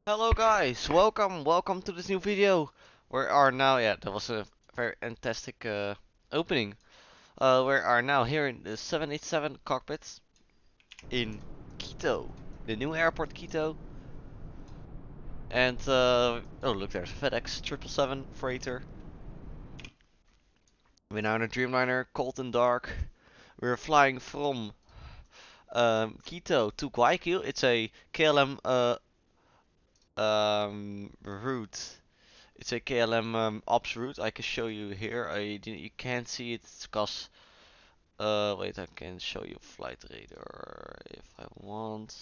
Hello guys, welcome to this new video. We are now, yeah, that was a very fantastic opening. We are now here in the 787 cockpit in Quito, the new airport Quito. And oh look, there's a FedEx 777 freighter. We're now in a Dreamliner, cold and dark. We're flying from Quito to Guayaquil. It's a KLM route. It's a KLM ops route. I can show you here. You can't see it because wait, I can show you flight radar if I want.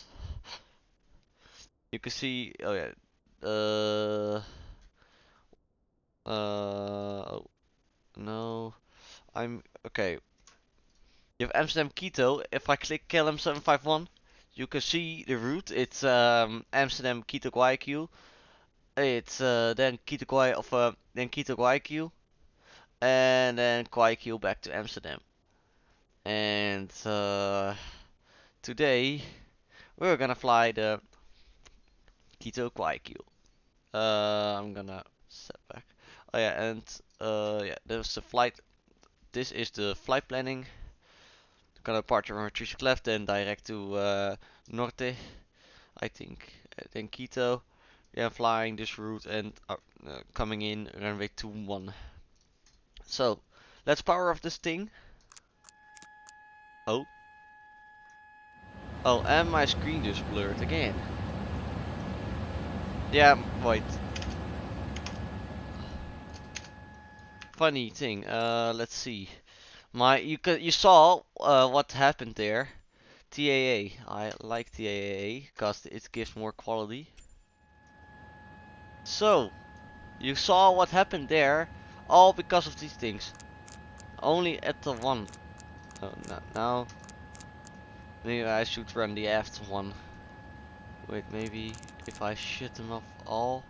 You can see. Oh yeah. Uh. Oh, no. I'm okay. You have Amsterdam Quito. If I click KLM 751, you can see the route. It's Amsterdam Quito Guayaquil. It's then then Quito Guayaquil, and then Guayaquil back to Amsterdam. And today we're gonna fly the Quito Guayaquil. I'm gonna step back. Oh yeah, and yeah, there's the flight. This is the flight planning. Gonna departure from Trish left, then direct to Norte, I think. Then Quito. Yeah, flying this route and coming in runway 21. So let's power off this thing. Oh, oh, and my screen just blurred again. Yeah, wait. Funny thing. Let's see. You saw what happened there. TAA. I like TAA because it gives more quality. So you saw what happened there, all because of these things. Only at the one. Oh, no, now maybe I should run the aft one. Wait, maybe if I shut them off all.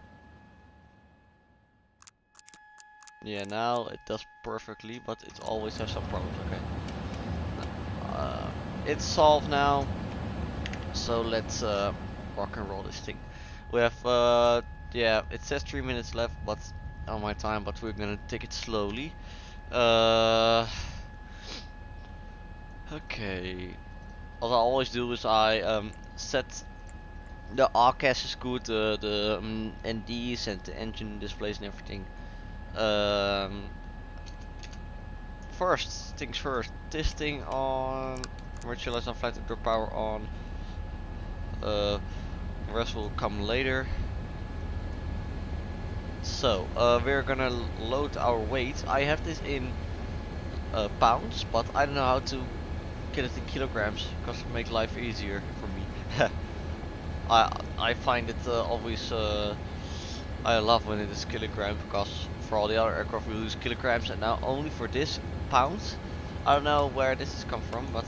Yeah, now it does perfectly, but it always has some problems. Okay. It's solved now. So let's rock and roll this thing. We have yeah, it says 3 minutes left, but on my time, but we're gonna take it slowly. Okay. What I always do is I set the RCAS is good, the NDs and the engine displays and everything. First things first, testing on virtualize on flight control power on. The rest will come later. So we're gonna load our weight. I have this in pounds, but I don't know how to get it in kilograms because it makes life easier for me. I find it always I love when it is kilograms because for all the other aircraft we use kilograms and now only for this pounds. I don't know where this has come from, but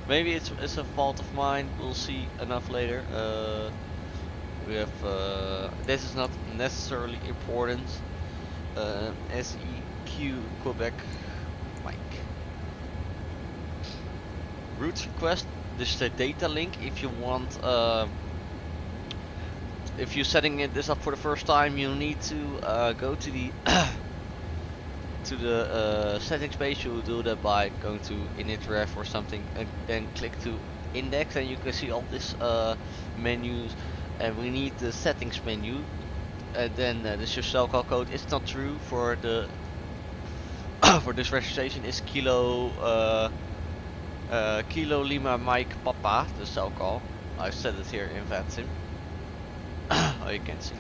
maybe it's a fault of mine. We'll see enough later. We have this is not necessarily important. SEQ Quebec Mike. Route request. This is a data link. If you want, if you're setting this up for the first time, you need to go to the to the settings page. You'll do that by going to initref or something, and then click to index, and you can see all this menus. And we need the settings menu. And then this is your cell call code. It's not true for the for this registration. Is Kilo Lima Mike Papa, the cell call. I said it here in VATSIM. Oh, you can't see.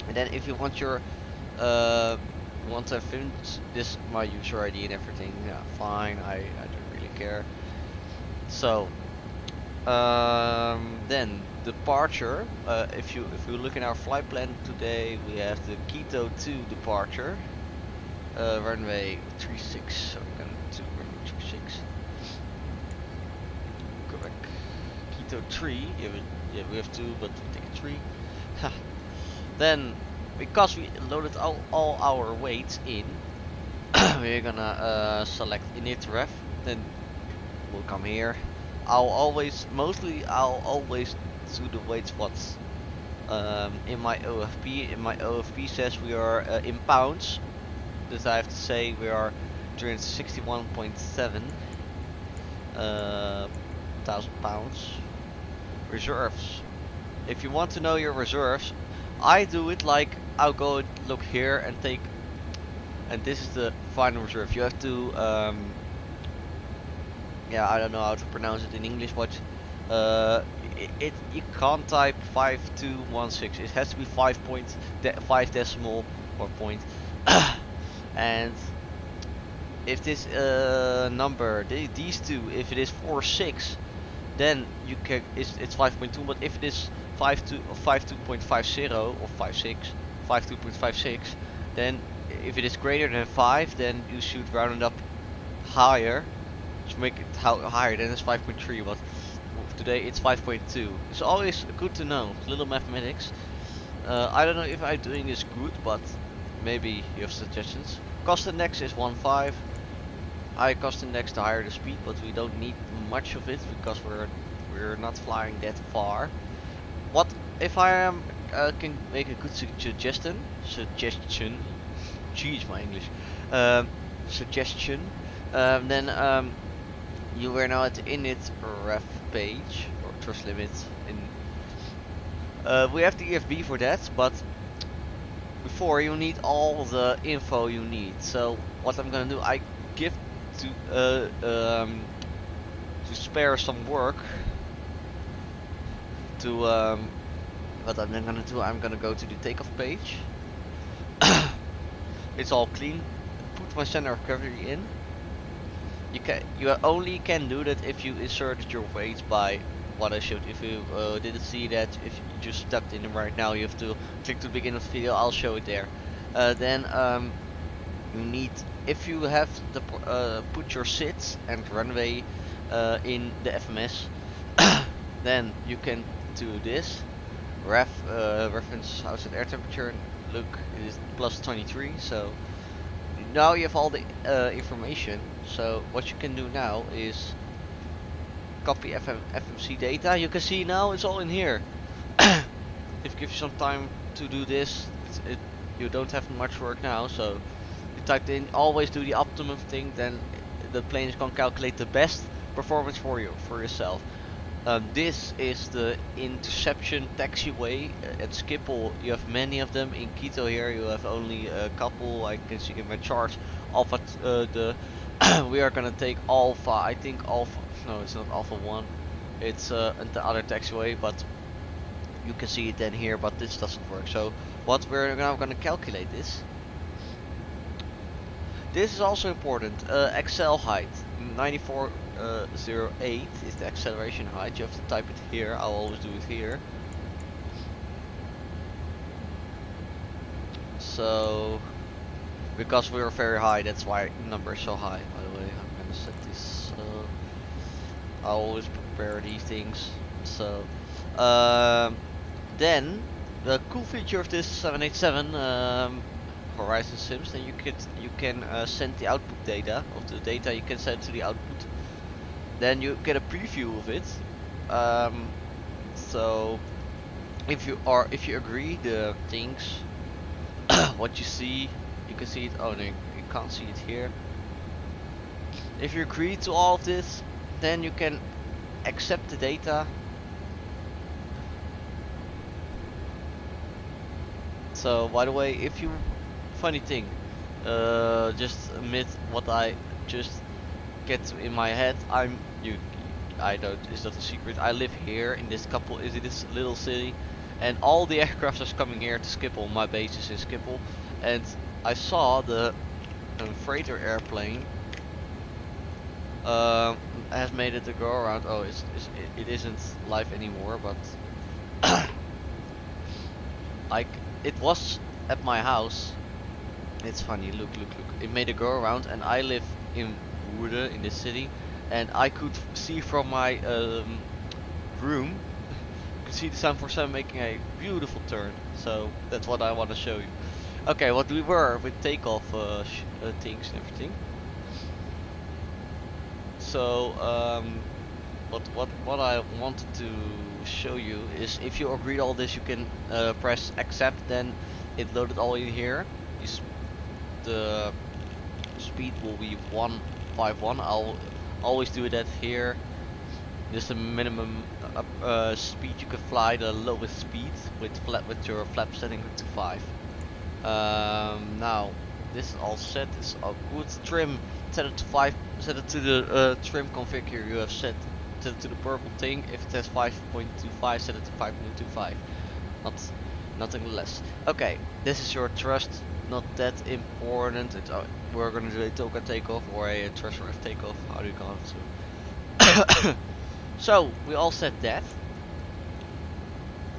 And then if you want your once I've finished this, my user ID and everything, yeah, fine. I don't really care. So then departure. If you look in our flight plan today, we have the Quito 2 departure. Runway 36. So we're gonna do runway 36. Correct. Quito 3. Yeah, we have 2, but we take 3. Then, because we loaded all our weights in, we're gonna select init ref. Then we'll come here. I'll always to the weight spots. In my OFP says we are in pounds. That I have to say we are 361.7 thousand pounds. Reserves. If you want to know your reserves, I do it like I'll go look here and take, and this is the final reserve. You have to yeah, I don't know how to pronounce it in English, but you can't type 5216. It has to be 5 decimal or point. And if this number, these two, if it is 46, then you can it's 5.2. But if it is 52.50 or 52.56, then if it is greater than 5, then you should round it up higher to make it higher. Then it's 5.3. But today it's 5.2. It's always good to know. Little mathematics. I don't know if I'm doing this good, but maybe you have suggestions. Cost index is 1.5. High cost index, the higher the speed, but we don't need much of it because we're not flying that far. What if I am can make a good suggestion? Jeez, my English. Suggestion. Then you were now at the init ref page or thrust limit. We have the EFB for that, but before you need all the info you need. So what I'm gonna do, I give to spare some work to what I'm then gonna do, I'm gonna go to the takeoff page. It's all clean. Put my center of gravity in. You only can do that if you inserted your weight by what I showed. If you didn't see that, if you just stepped in right now, you have to click to the beginning of the video. I'll show it there. Then you need, if you have the put your SIDS and runway in the FMS, then you can do this. Reference house and air temperature. Look, it is plus 23. So now you have all the information. So what you can do now is copy FMC data. You can see now it's all in here. If it gives you some time to do this, you don't have much work now. So you typed in, always do the optimum thing, then the plane is gonna calculate the best performance for yourself. This is the interception taxiway at Schiphol. You have many of them. In Quito here you have only a couple. I can see in my charts. Alpha we are gonna take Alpha. I think Alpha. No, it's not Alpha 1. It's the other taxiway, but you can see it then here. But this doesn't work. So what we're now gonna calculate this. This is also important. Accel height 9408 is the acceleration height. You have to type it here. I'll always do it here. So because we are very high, that's why the number is so high. By the way, I'm gonna set this. I always prepare these things. So then the cool feature of this 787 Horizon Sims, then you can send the output data of the data. You can send to the output. Then you get a preview of it. So if you agree the things, what you see, you can see it. Oh no, you can't see it here. If you agree to all of this, then you can accept the data. So by the way, if you funny thing, just admit what I just get in my head. I don't. It's not a secret. I live here in this little city, and all the aircraft are coming here to Schiphol. My base is in Schiphol, and I saw the freighter airplane has made it to go around. Oh, it isn't live anymore, but like it was at my house. It's funny, look. It made a go around, and I live in Woerden, in this city, and I could see from my room, you could see the 747 making a beautiful turn. So that's what I want to show you. Okay, what we were with takeoff things and everything. So what I wanted to show you is if you agreed all this, you can press accept. Then it loaded all in here. The speed will be 151. I'll always do that here. This is the minimum speed you can fly, the lowest speed with your flap setting to 5. Now this is all set. It's all good. Trim, set it to 5. Set it to the trim configure you have set. Set it to the purple thing. If it says 5.25, set it to 5.25. Nothing less. Okay, this is your thrust. Not that important. We're gonna do a toka takeoff or a thrust ref takeoff. How do you call it? So, so we all set that.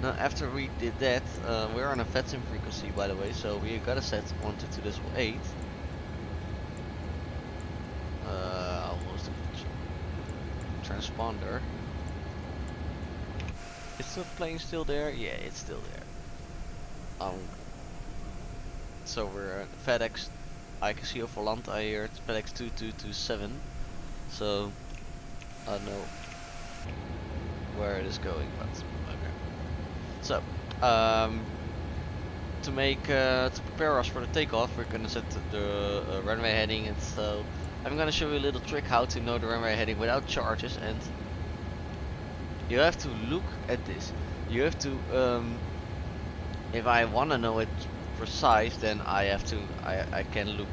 Now after we did that, we're on a VRAM frequency by the way, so we gotta set 122.8. Almost a transponder. Is the plane still there? Yeah, it's still there. So we're at FedEx. I can see a Volanta here. It's FedEx 2227. So I don't know where it is going, but okay. So to prepare us for the takeoff, we're gonna set the runway heading, and so I'm gonna show you a little trick how to know the runway heading without charges. And you have to look at this. You have to if I wanna know it precise, then I can look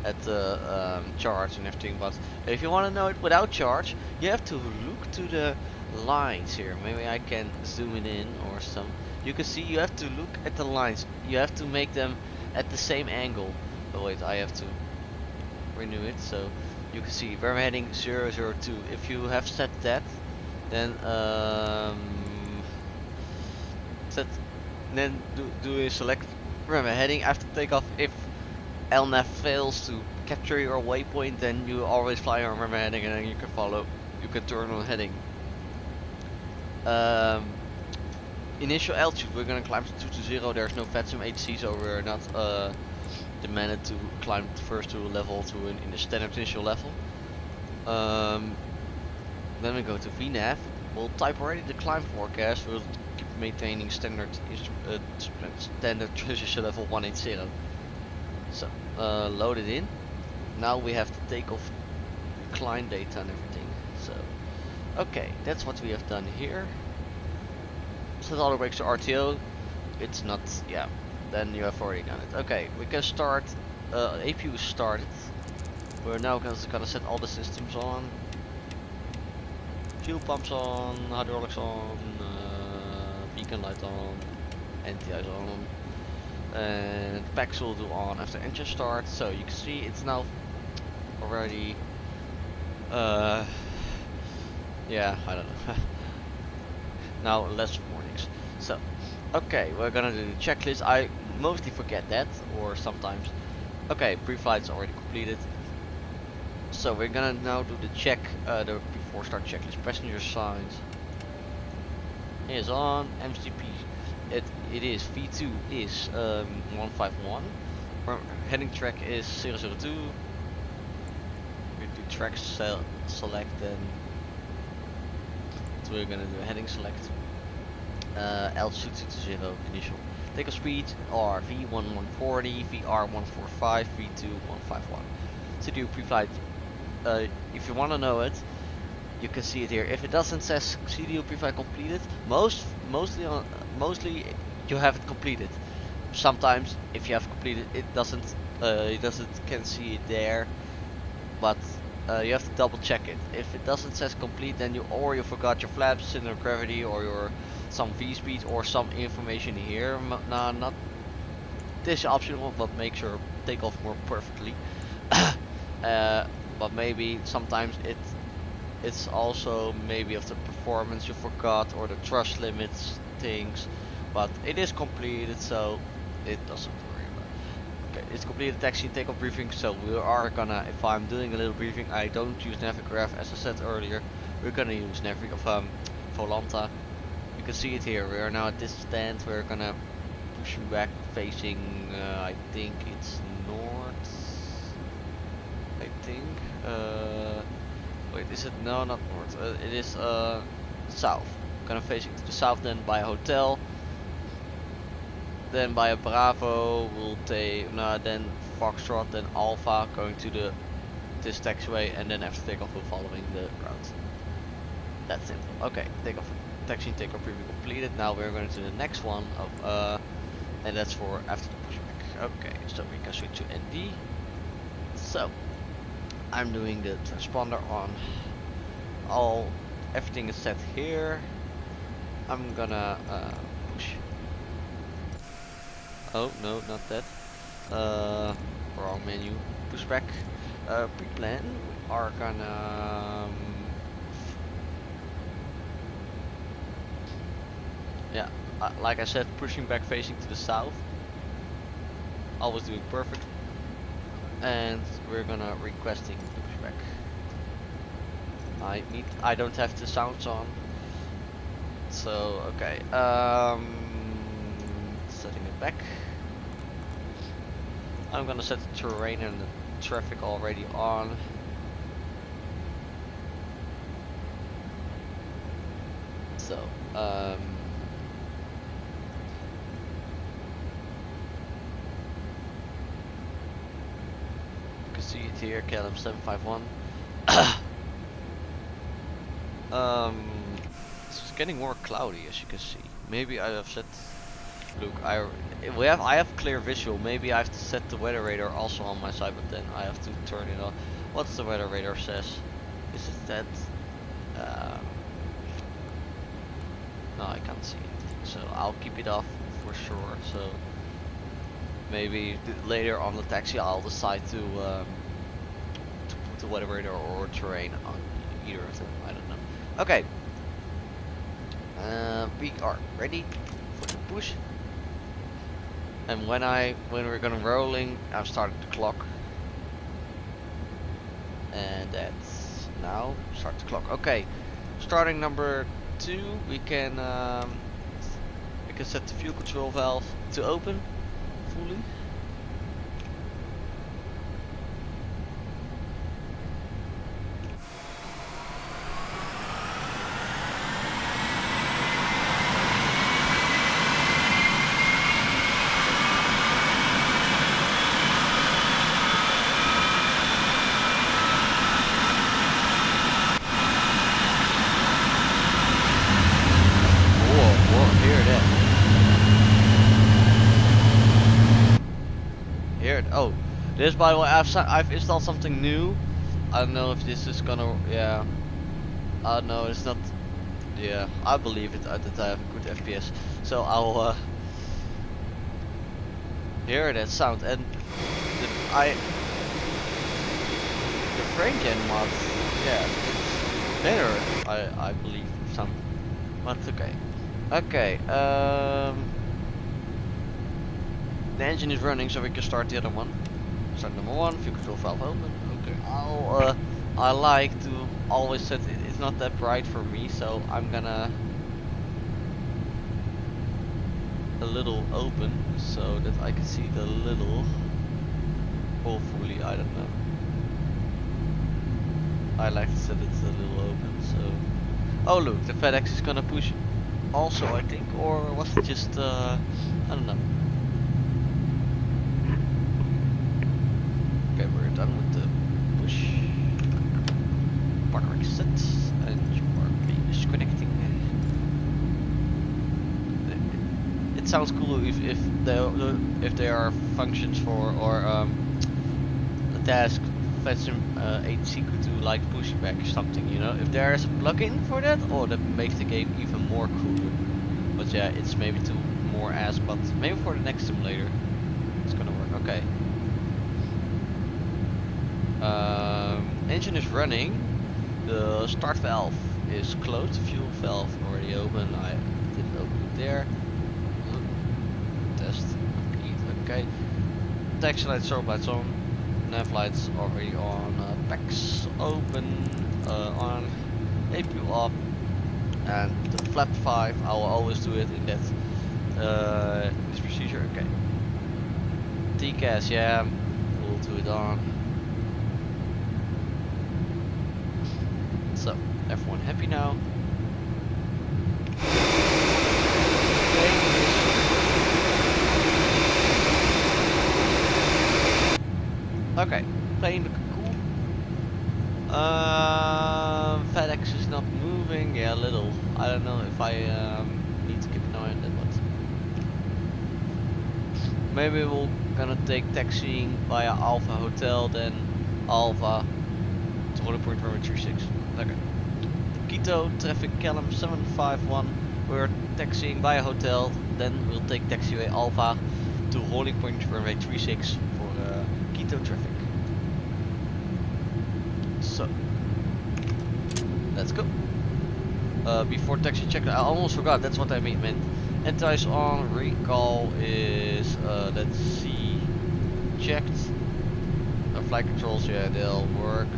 at the charge and everything. But if you want to know it without charge, you have to look to the lines here. Maybe I can zoom it in or some. You can see you have to look at the lines. You have to make them at the same angle. Oh wait, I have to renew it. So you can see where I'm heading 002. If you have set that, then do a select where I'm heading after takeoff. If LNAV fails to capture your waypoint, then you always fly on where I'm heading, and then you can follow. You can turn on heading. Initial altitude, we're gonna climb to 220. There's no VRAM HC, so we're not demanded to climb first to a level in the standard initial level. Then we go to VNAV. We'll type already the climb forecast. We'll keep maintaining standard transition level 180. So load it in. Now we have to take off climb data and everything. So okay, that's what we have done here. Set all the brakes to RTO. It's not, yeah. Then you have already done it. Okay, we can start. APU is started. We're now gonna set all the systems on. Fuel pumps on, hydraulics on, beacon light on, anti-ice on, and packs will do on after engine start. So you can see it's now already, yeah, I don't know. Now less warnings. So, okay, we're gonna do the checklist. I mostly forget that, or sometimes. Okay, pre-flight's already completed. So we're gonna now do the check, the before start checklist. Passenger signs is on. MCP, it is V2 is 151. Heading track is 002. We do track select, then so we're gonna do a heading select. Altitude 0 initial. Takeoff speed are V1140, VR145, V2151. So do pre-flight. If you want to know it, you can see it here. If it doesn't say CDU pre-flight completed, mostly you have it completed. Sometimes if you have completed, it doesn't can see it there, but you have to double check it. If it doesn't say complete, then you forgot your flaps, center of gravity, or your some V speed or some information here. Nah, not this optional, but make sure take off more perfectly. But maybe sometimes it's also maybe of the performance you forgot or the thrust limits things, but it is completed, so it doesn't worry about. Okay, it's completed taxi and takeoff briefing. So we are gonna, if I'm doing a little briefing, I don't use Navigraph as I said earlier. We're gonna use Volanta. You can see it here. We are now at this stand. We're gonna push back facing. I think it's north. I think. Wait, is it? No, not north. It is south. Kind of facing to the south, then by a hotel. Then by a Bravo, we'll take no, then Foxtrot, then Alpha, going to this taxiway, and then after takeoff, we're following the route. That's simple. Okay, takeoff, taxi and takeoff preview completed. Now we're going to the next one of and that's for after the pushback. Okay, so we can switch to ND. So I'm doing the transponder on. Everything is set here. I'm gonna push. Oh no, not that. Wrong menu. Pushback. Pre-plan. We are gonna. Yeah, like I said, pushing back facing to the south. Always doing perfect. And we're gonna requesting the pushback. I don't have the sounds on. So okay. Setting it back. I'm gonna set the terrain and the traffic already on. So you can see it here, KLM 751. It's getting more cloudy, as you can see. Maybe I have set. Look, I have clear visual. Maybe I have to set the weather radar also on my side, but then I have to turn it on. What's the weather radar says? Is it that? No, I can't see anything. So I'll keep it off for sure. So maybe later on the taxi I'll decide to put the weather radar or terrain on either of them. I don't know. Okay. We are ready for the push. And when we're gonna rolling, I'm starting the clock. And that's now start the clock. Okay, starting number 2, we can set the fuel control valve to open fully. Oh, this, by the way, I've installed something new. I don't know if this is gonna, yeah. I don't know, it's not, yeah. I believe it that I have a good FPS, so I'll hear that sound. And the frame gen mod, yeah, it's better. I believe some, but okay. Okay. The engine is running, so we can start the other one. Start number 1, fuel control valve open. Okay. I like to always set it. It's not that bright for me, so I'm gonna a little open so that I can see the little. Hopefully, I don't know. I like to set it a little open. So. Oh look, the FedEx is gonna push. Also, I think, or was it just I don't know. Okay, we're done with the push. Park set, and you are being disconnecting. It sounds cool if there are functions for or a task fetch a secret to like push back something, you know. If there is a plugin for that, oh, that makes the game even more cooler. But yeah, it's maybe too more ass, but maybe for the next simulator it's gonna work. Okay. Engine is running. The start valve is closed. The fuel valve already open. I didn't open it there. Test complete. Okay. Taxi lights, strobe lights on. Nav lights already on. Packs open. On. APU off. And the flap 5. I will always do it in that this procedure. Okay. TCAS, yeah. We'll do it on. So, everyone happy now? Okay, plane looking cool. FedEx is not moving. Yeah, a little. I don't know if I need to keep an eye on that, but maybe we're gonna take taxiing via Alpha Hotel, then Alpha to Holding Point Runway 36. Okay. Quito traffic column 751. We're taxiing via hotel, then we'll take taxiway Alpha to Holding Point Runway 36 for Quito traffic. So, let's go. Before taxi check, I almost forgot, that's what I meant. Anti-ice on, recall is, let's see, checked. Flight controls, yeah, they'll work.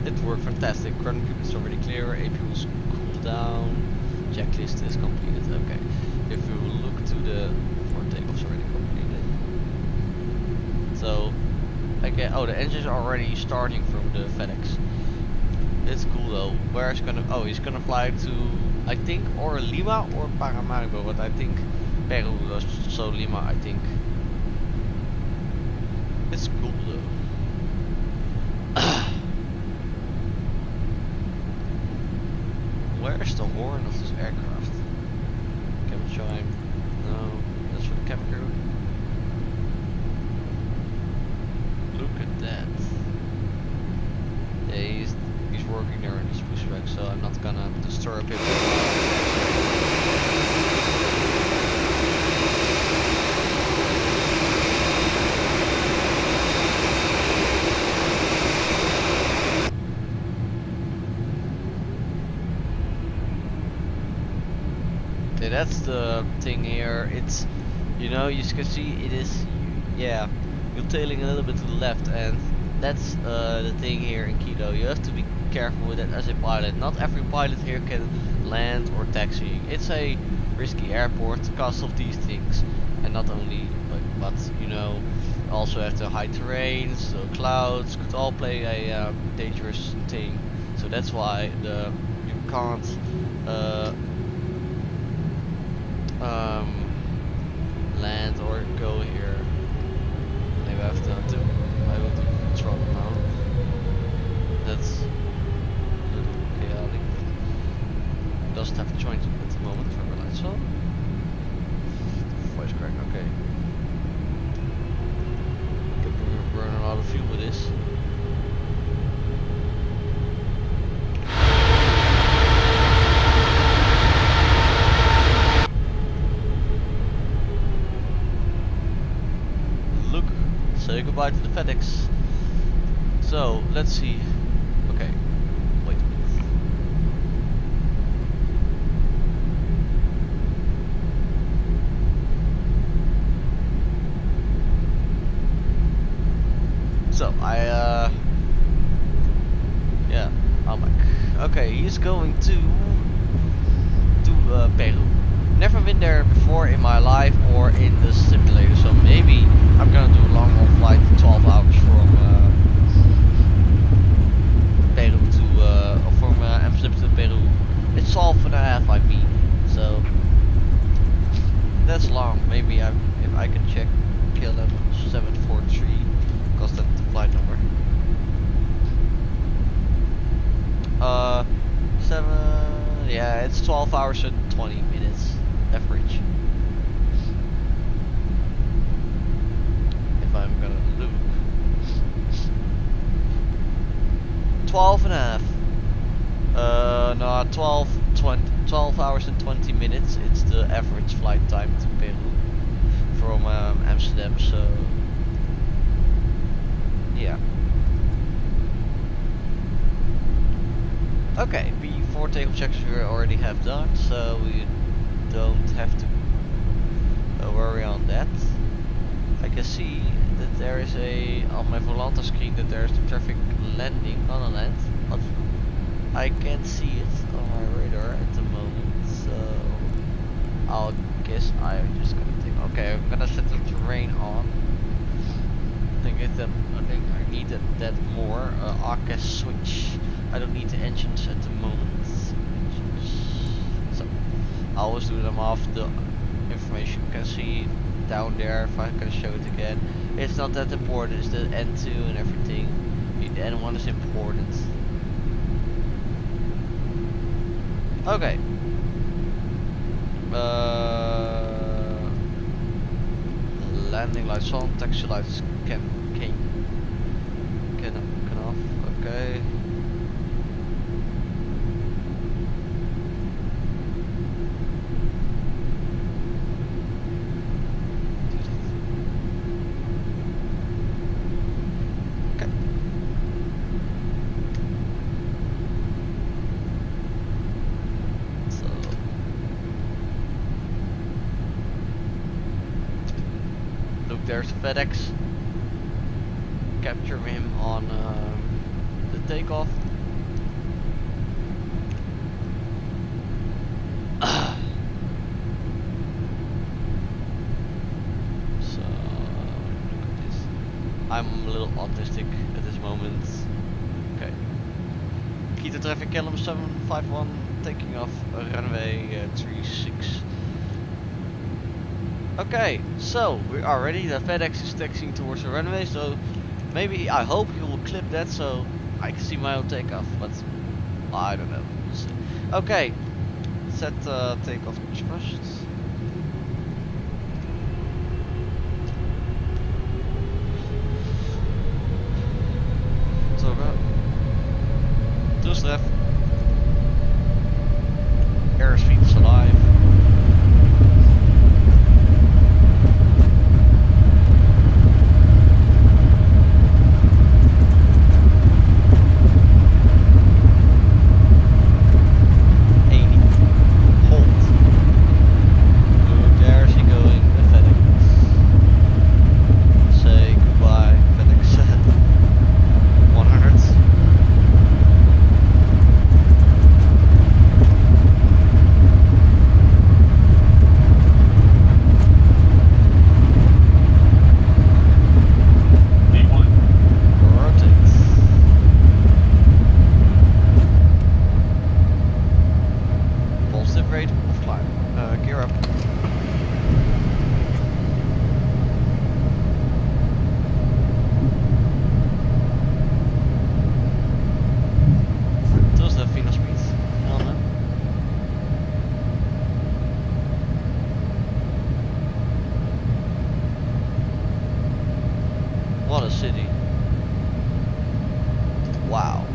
It worked fantastic. Current group is already clear, APU is cooled down, checklist is completed. Okay, if you look to the takeoff's already completed. So, okay, oh, the engines are already starting from the FedEx. It's cool though. Where is gonna? Oh, he's gonna fly to, I think, or Lima or Paramaribo, but I think Peru. So Lima, I think. It's cool though. Where's the horn of this aircraft? Cabin chime. No, that's for the cabin crew. Look at that. Yeah, he's working there in his pushback, so I'm not gonna disturb him. Okay, that's the thing here. It's, you know, you can see it is, yeah, you're tailing a little bit to the left, and that's the thing here in Quito. You have to be careful with it as a pilot. Not every pilot here can land or taxi. It's a risky airport because of these things, and not only, but you know, also have the high terrain, so clouds could all play a dangerous thing. So that's why you can't land or go here. Maybe I have to do. I will do throttle now. That's a little chaotic. Doesn't have joint at the moment, if I realize so. Voice crack, okay. Could burn a lot of fuel with this. Say goodbye to the FedEx. So let's see. Okay, wait a minute. So yeah, I'm back. Okay, he's going to Peru. Never been there before in my life or in the simulator, so maybe I'm gonna do a long haul flight, 12 hours from Peru to from Amsterdam to Peru. It's 12.5, I mean, so that's long. Maybe if I can check KLM 743, because that's the flight number. 7. Yeah, it's 12 hours and 20 minutes average. If I'm gonna look, 12.5. No, 12 hours and 20 minutes. It's the average flight time to Peru from Amsterdam. So yeah. Okay, before takeoff checks we already have done, so we don't have to worry on that. I can see that there is on my Volanta screen that there's the traffic landing on a land, but I can't see it on my radar at the moment, so I'll guess I'm just gonna take. Okay, I'm gonna set the terrain on. I think I need that more. RCAS switch. I don't need the engines at the moment. So I always do them off. The information you can see down there. If I can show it again, it's not that important. It's the N2 and everything. The N1 is important. Okay. Landing lights on, taxi lights can off. Okay. Okay. So look, there's FedEx. Capture him on the takeoff. So look at this. I'm a little autistic at this moment. Okay. Quito traffic column 751 taking off runway 36. Okay, so we are ready. The FedEx is taxiing towards the runway, so maybe I hope you will clip that so I can see my own takeoff, but I don't know. We'll see. Okay, set takeoff first. So toestref. Airspeed is alive. What a city. Wow.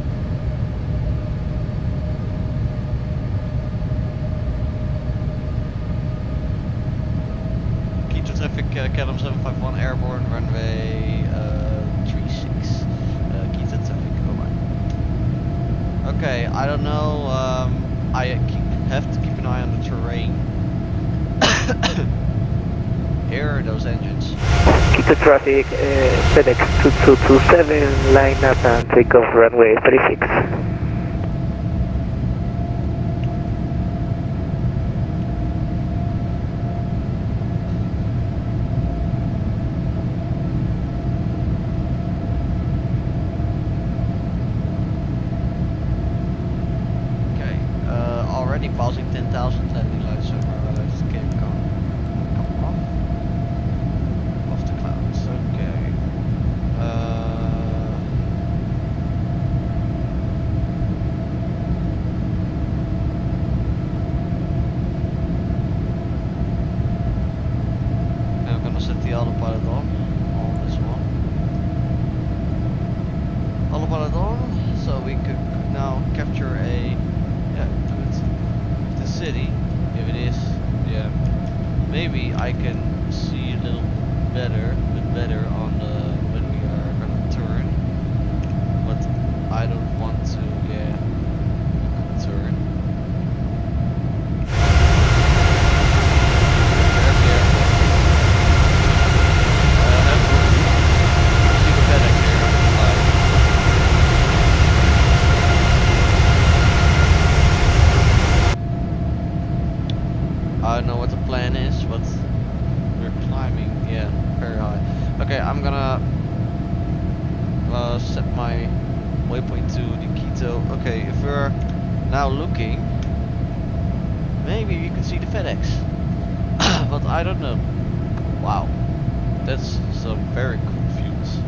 Quito traffic, Calum 751 airborne, runway 36. Quito traffic, oh my. Okay, I don't know, I have to keep an eye on the terrain. Here are those engines. Quito traffic, FedEx 2227, line up and take off runway 36. Okay, already passing 10,000 landing lights, so let's get going. Come off. Off the clouds, okay. I'm gonna set the autopilot on this one. Autopilot on, so we could now capture a, the city, if it is, yeah. Maybe I can see a little bit better on when we are gonna turn, but I don't want to, turn. There's the airport. See the FedEx here on the slide. I don't know what the plan Okay, I'm gonna set my waypoint to the Quito. Okay, if we're now looking, maybe you can see the FedEx, but I don't know. Wow, that's some very cool views.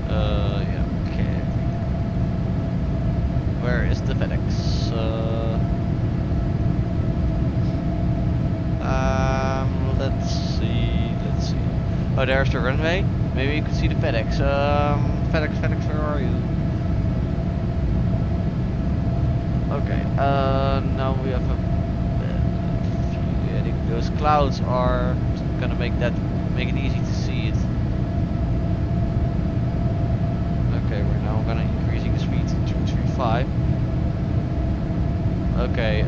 Yeah, okay. Where is the FedEx? Let's see, let's see. Oh, there's the runway. Maybe you can see the FedEx. FedEx, where are you? Okay, now we have a view. I think those clouds are gonna make it easy to see it. Okay, we're now gonna increasing the speed to 235. Okay,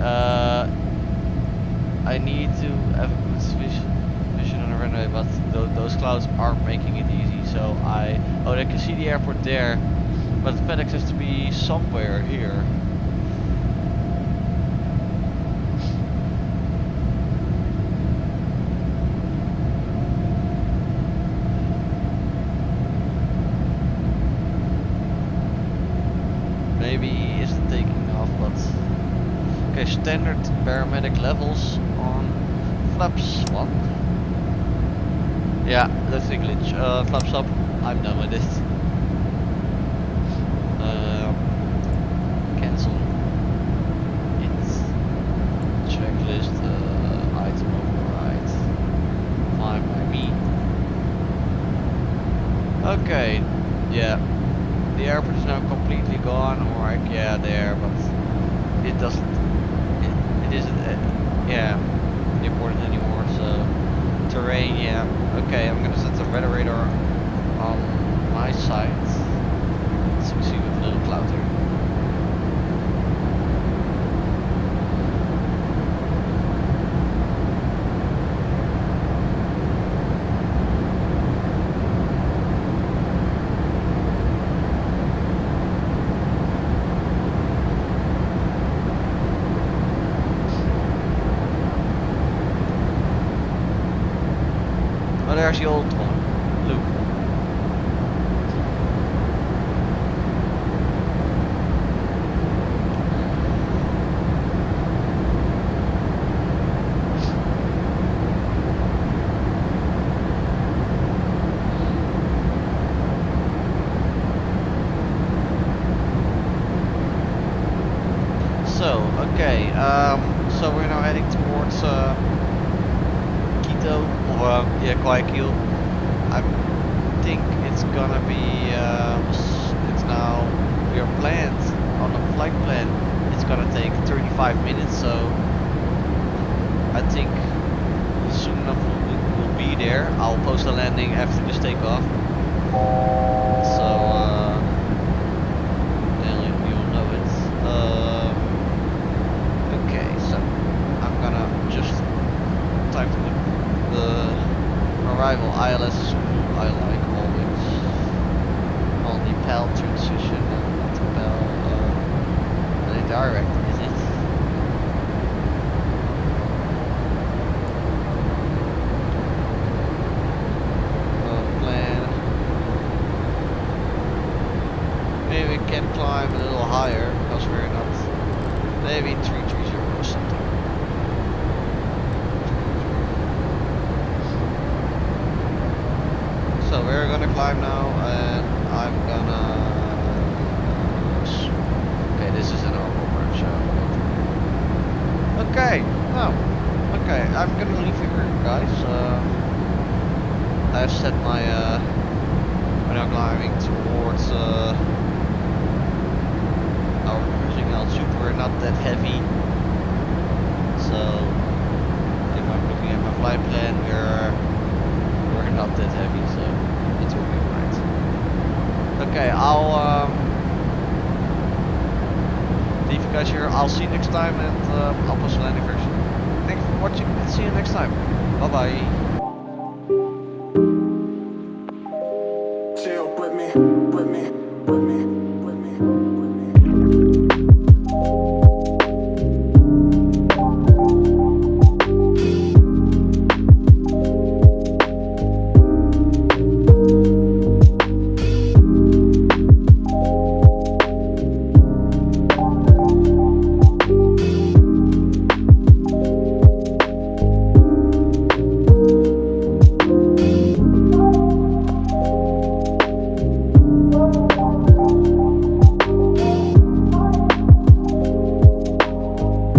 I need to have a good vision on the runway, but those clouds aren't making it easy. So I can see the airport there, but the FedEx has to be somewhere here. Maybe he isn't taking off, but okay, standard paramedic levels on flaps 1. Yeah, that's a glitch. Flaps up, I'm done with it. Cancel it. Checklist, item override. Fine by me. Okay, yeah. The airport is now completely gone, or yeah, there, but it doesn't. It isn't. Yeah, important anymore. So terrain, yeah. Okay, I'm gonna set the weather radar on my side. So we see with a little cloud here. Oh, there's the old one. Look. So, okay, so we're now heading towards Quito, or yeah, Guayaquil. I think it's gonna be, it's now, we are planned on a flight plan. It's gonna take 35 minutes, so I think soon enough we'll be there. I'll post a landing after this takeoff. So, you'll know it. Okay, so I'm gonna just type the arrival ILS I like always on the PAL transition, not the PAL direct, is it? Plan. Maybe we can climb a little higher because we're not. Maybe 330 or something. So we're gonna climb now, and I'm gonna. Okay, this is an normal branch. Okay, no. Okay, I'm gonna leave here, guys. I've set my. We're now climbing towards our cruising altitude. We're not that heavy, so if I'm looking at my flight plan, we're not that heavy, so it's working right. Okay, I'll leave you guys here. I'll see you next time, and I'll post a landing version. Thanks for watching, and see you next time. Bye bye. Chill with me, with me.